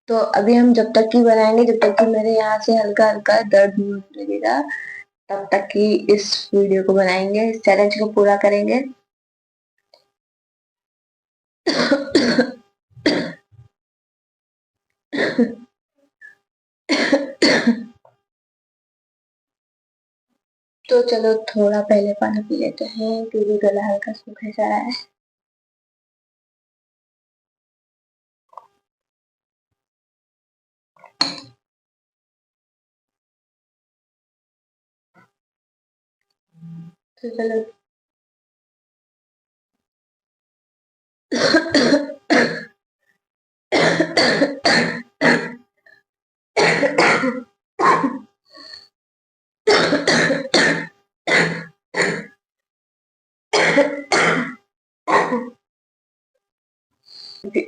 तो अभी हम जब तक की बनाएंगे, जब तक कि मेरे यहाँ से हल्का हल्का दर्द नहीं होने लगेगा, तब तक की इस वीडियो को बनाएंगे, इस चैलेंज को पूरा करेंगे। तो चलो थोड़ा पहले पानी पी लेते हैं क्योंकि गला हल्का सूखा जा रहा है। तो चलो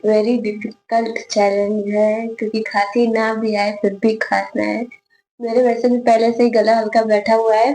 वेरी डिफिकल्ट चैलेंज है क्योंकि खांसी ना भी आए फिर भी खाना है। मेरे वैसे भी पहले से ही गला हल्का बैठा हुआ है।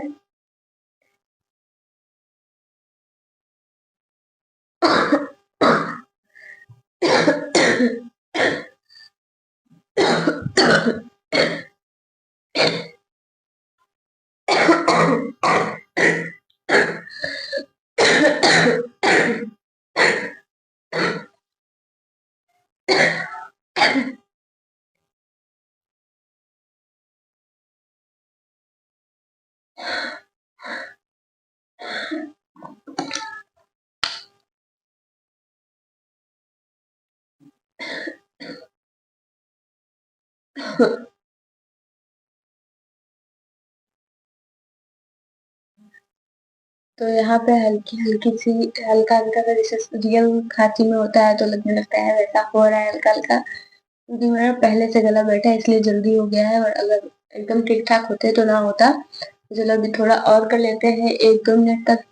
तो यहाँ पे हल्की हल्की सी, हल्का हल्का सा जैसे रियल खांसी में होता है तो लगने लगता है, वैसा हो रहा है हल्का हल्का, क्योंकि मेरा पहले से गला बैठा है इसलिए जल्दी हो गया है। और अगर एकदम ठीक ठाक होते तो ना होता। तो चलो अभी थोड़ा और कर लेते हैं, 1-2 मिनट तक।